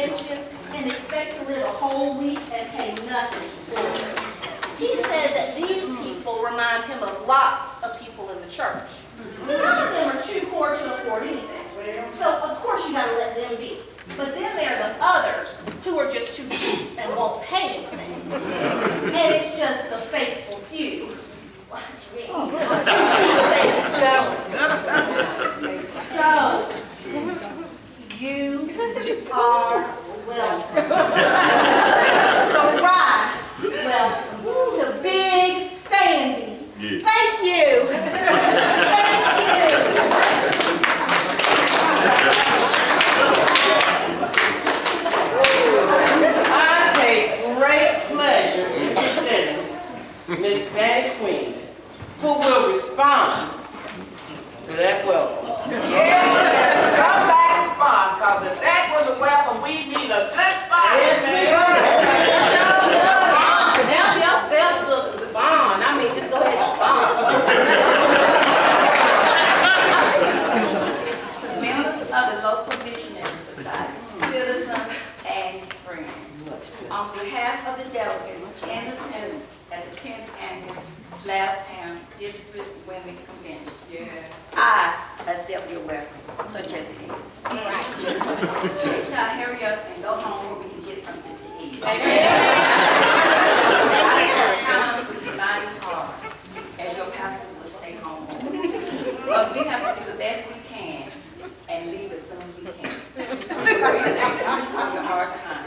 conventions and expect to live a whole week and pay nothing for it. He said that these people remind him of lots of people in the church. Some of them are too poor to afford anything. So, of course, you got to let them be. But then there are the others who are just too cheap and won't pay anything. And it's just the faithful few. Watch me. Keep things going. So, you are welcome. So rise, welcome to Big Sandy. Yeah. Thank you. Thank you. I take great pleasure in presenting Miss Spanish Queen, who will respond to that welcome. Yes, somebody respond, because if that was a welcome, we need a good spot. Yes, Help yourself, sister. Spawn. I mean, just go ahead and spawn. Members of the local missionary society, citizens, and friends. On behalf of the delegates and attendants at the 10th Annual Slabtown District Women Convention, I accept your welcome, such as it is. We shall hurry up and go home where we can get something to eat. Time is mighty hard, as your pastor will stay home. But we have to do the best we can and leave as soon as we can. On your hard time.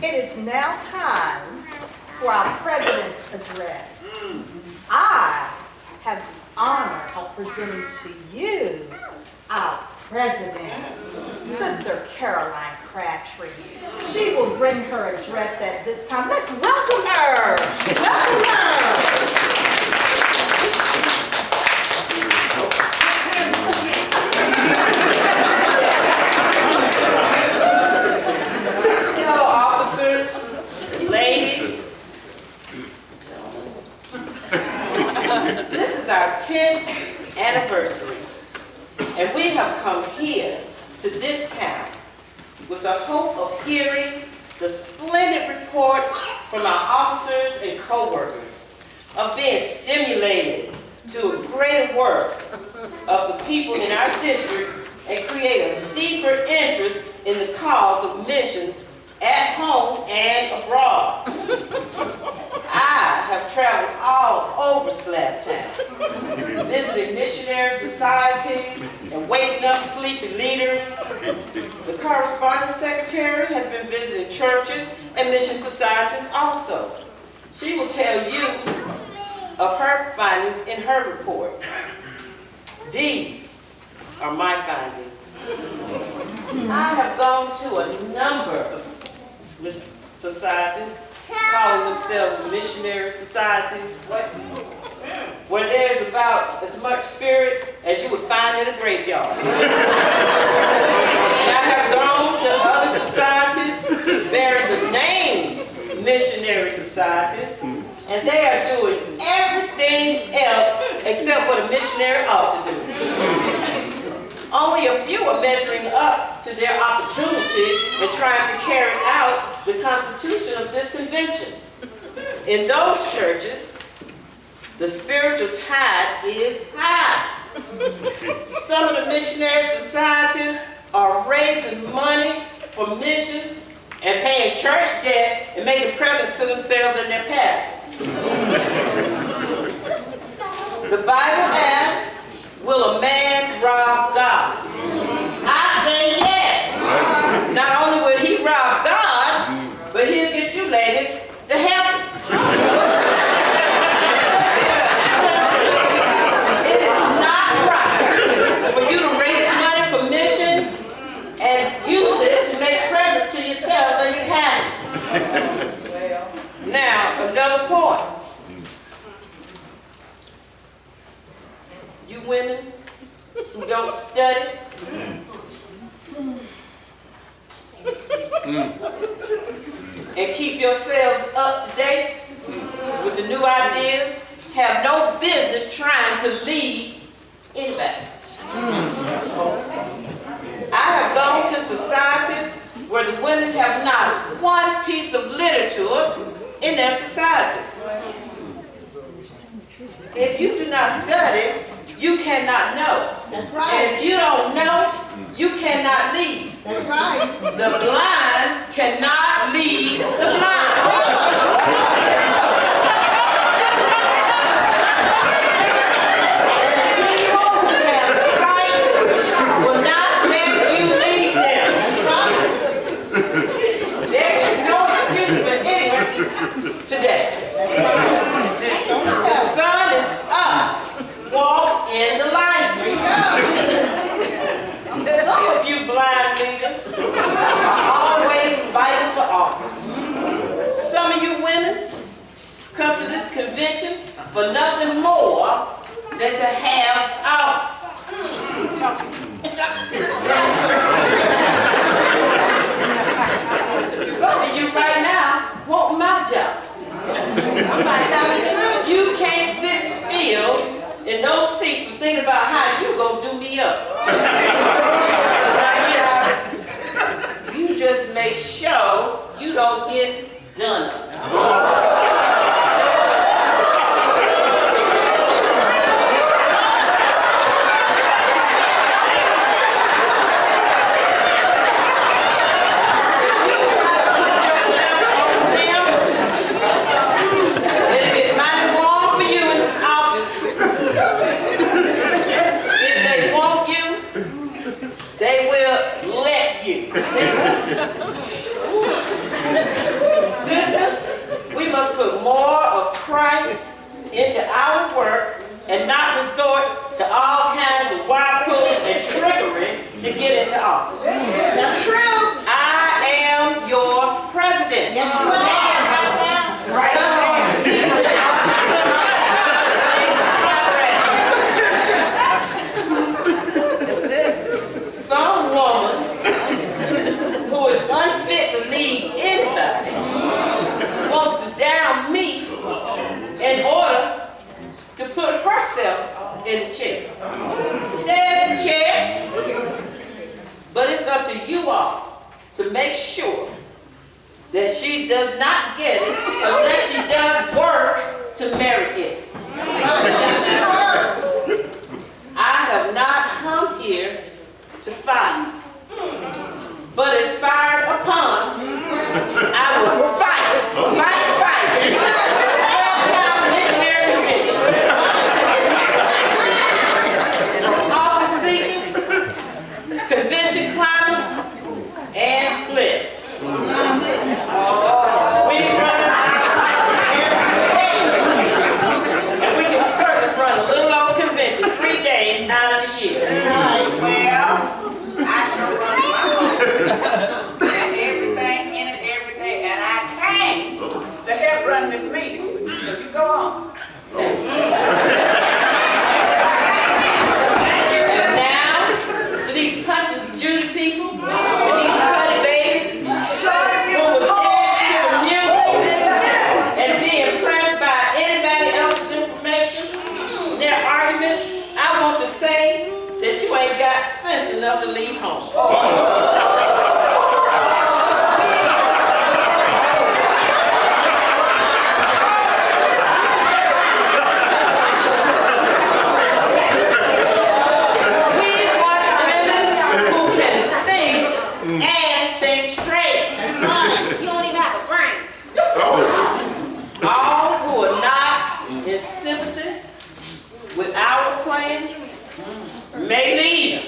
It is now time for our President's Address. I have the honor of presenting to you our President, Sister Caroline Crabtree. She will bring her address at this time. Let's welcome her. Welcome her. Hello, officers, ladies. This is our 10th anniversary, and we have come here to this town with the hope of hearing the splendid reports from our officers and co-workers, of being stimulated to a greater work of the people in our district and create a deeper interest in the cause of missions at home and abroad. I have traveled all over Slabtown, visiting missionary societies and waking up sleepy leaders. The correspondence secretary has been visiting churches and mission societies also. She will tell you of her findings in her report. These are my findings. I have gone to a number of societies, calling themselves missionary societies, where there's about as much spirit as you would find in a graveyard. And I have gone to other societies bearing the name missionary societies, and they are doing everything else except what a missionary ought to do. Only a few are measuring up to their opportunity and trying to carry out the constitution of this convention. In those churches, the spiritual tide is high. Some of the missionary societies are raising money for missions and paying church debts and making presents to themselves and their pastors. The Bible asks, will a man rob God? I say yes. Not only will he rob God, but he'll get you ladies to help him. It is not right for you to raise money study. And keep yourselves up to date with the new ideas. Have no business trying to lead anybody. I have gone to societies where the women have not one piece of literature in their society. If you do not study, you cannot know. That's right. And if you don't know, you cannot lead. That's right. The blind cannot lead the blind. Today. The sun is up. Walk in the light. Some of you blind leaders are always fighting for office. Some of you women come to this convention for nothing more than to have office. Some of you right now want my job. I'm not telling the truth. You can't sit still in those seats for thinking about how you gonna do me up. Right here, you just make sure you don't get done up. Sisters, we must put more of Christ into our work and not resort to all kinds of wild pulling and trickery to get into office. That's true. I am your president. Yes, you are. Right. Some woman who is unfit to lead anybody wants to down me in order to put herself in the chair. There's the chair, but it's up to you all to make sure that she does not get it unless she does work to merit it. I have not come here to fight. But if fired upon, I will fight. Slabtown missionary convention. Office seekers, convention climbers, and splits. We run and we can certainly run a little old convention 3 days out of the year. Well, I sure run my home. And everything in it every day. And I came to help run this meeting. So you go on. And now, to these punch and Judy people, and these putty babies, who will dance to the music and be impressed by anybody else's information, their argument, I want to say that you ain't got sense enough to leave home. You don't even have a brain. All who are not in sympathy with our plans may leave.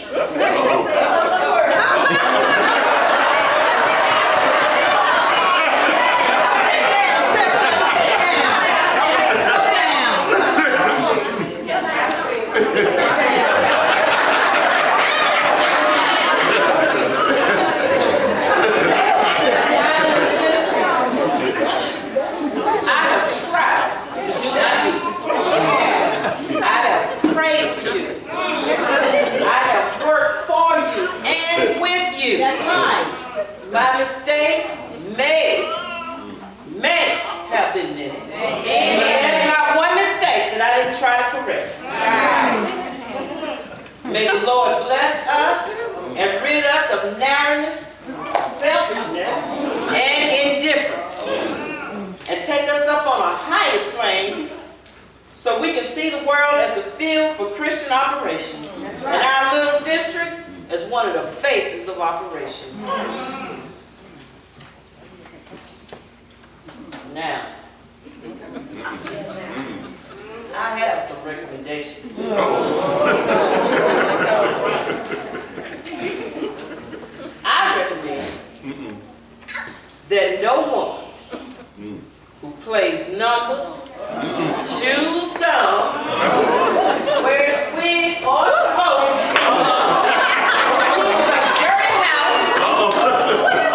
My mistakes may have been in it. But there's not one mistake that I didn't try to correct. May the Lord bless us and rid us of narrowness, selfishness, and indifference. And take us up on a higher plane so we can see the world as the field for Christian operation. And our little district as one of the bases of operation. Now, I have some recommendations. I recommend that no one who plays numbers, chews gum, wears wig or smokes, keeps a dirty house,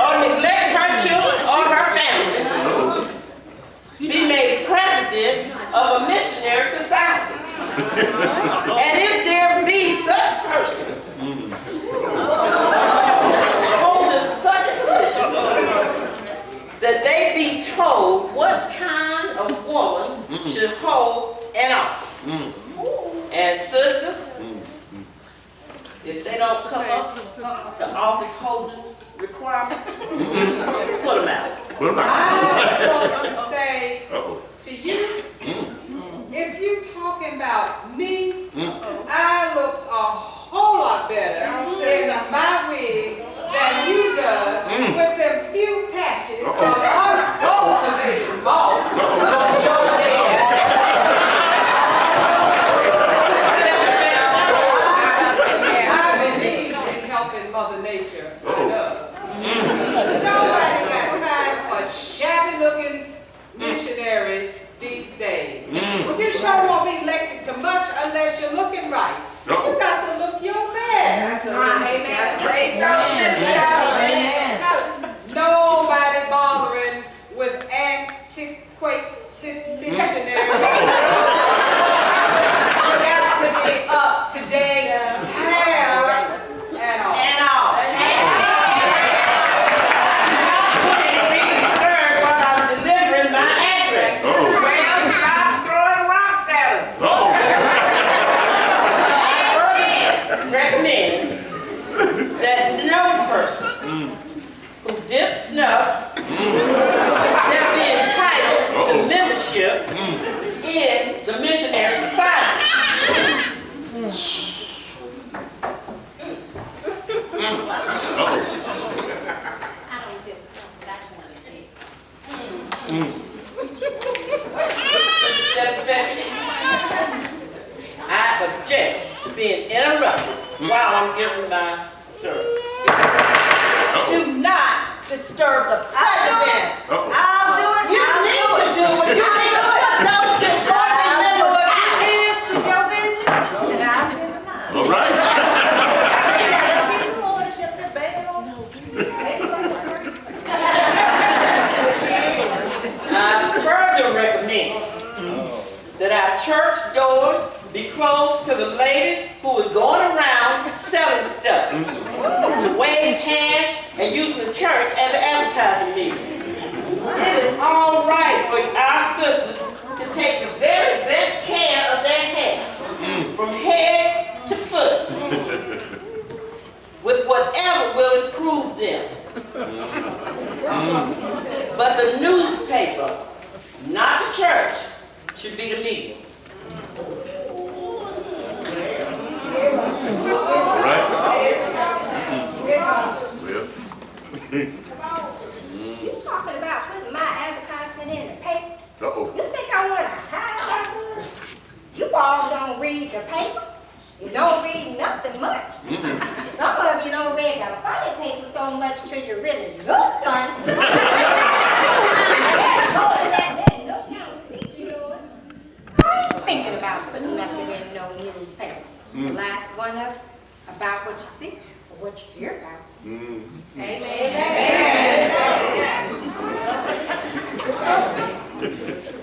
or neglects her children or her family, be made president of a missionary society. And if there be such persons holding such a position, that they be told what kind of woman should hold an office. And sisters, if they don't come up to office holding requirements, put them out. I want to say to you, if you talking about me, I looks a whole lot better in my wig than you does with them few patches of uncultivated moss on your head. I believe in helping Mother Nature. I does. Nobody got time for shabby looking missionaries these days. Well, you sure won't be elected to much unless you're looking right. You got to look your best. Amen. Praise your sister. Nobody bothering with antiquated missionaries. Got to be up to date, hair and all. And all. While I'm delivering my address. Well, stop throwing rocks at us. Recommend that no person who dips snuff shall be entitled to membership in the missionary society. I object to being interrupted while I'm giving my service. Do not disturb the president. I'll do it. You need to do it. You need to do it. Don't just run me I'll do it. out. It is your business, and I'll do it mine. All right. I further recommend that our church doors be closed to the lady who is going around selling stuff to wave hands and using the church as an advertising medium. It is all right for our sisters to take the very best care of their hair, from head to foot, with whatever will improve them. But the newspaper, not the church, should be the medium. All right. You talking about putting my advertisement in the paper? Uh-oh. You think I want to hide that wood? You all don't read the paper. You don't read nothing much. Some of you don't read the funny paper so much till you really look funny. I was thinking about putting nothing in no newspaper. The last one of about what you see or what you hear about.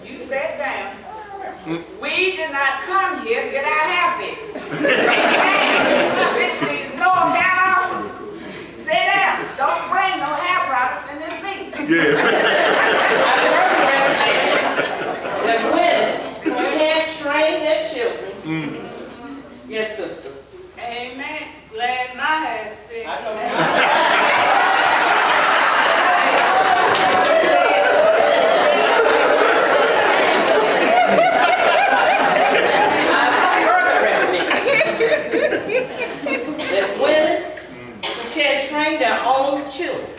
You sat down. We did not come here to get our hair fixed. Fix these lower down offices. Sit down. Don't bring no hair I further recommend that women who can't train their children. Yes, sister. Amen. Glad my ass fixed. I know. That women who can't train their own children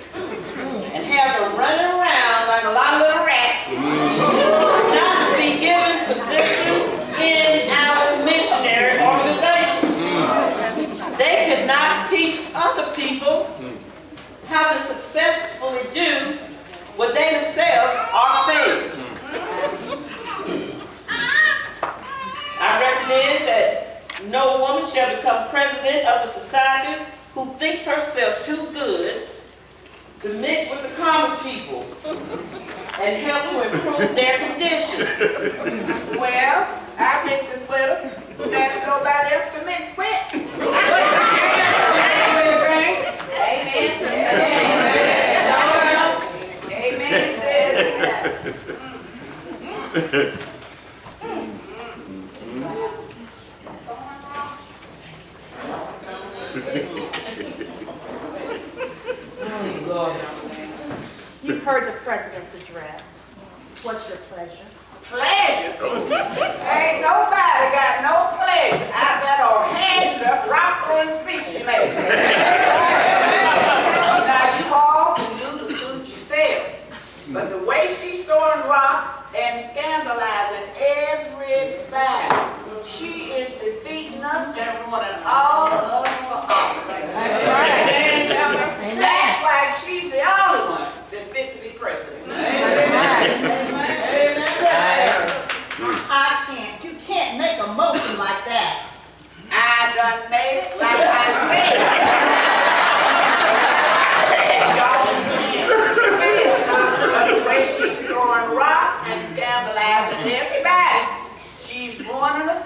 and have them running around like a lot of little rats, not to be given positions in our missionary organization. They could not teach other people how to successfully do what they themselves are failing. I recommend that no woman shall become president of a society who thinks herself too good to mix with the common people and help to improve their condition. Well, I mix this with her. There's nobody else to mix with. Amen, sister. Amen, sis. You've heard the president's address. What's your pleasure? Pleasure? Ain't nobody got no pleasure out that old hashed up, rock-throwing speech she made. Now you all can do the suit yourselves, but the way she's throwing rocks and scandalizing everybody, she is defeating us and running all of us for office. That's right. That's like she's the only one that's fit to be president. You can't make a motion like that. I done made it like I said. But the way she's throwing rocks and scandalizing everybody, she's ruining us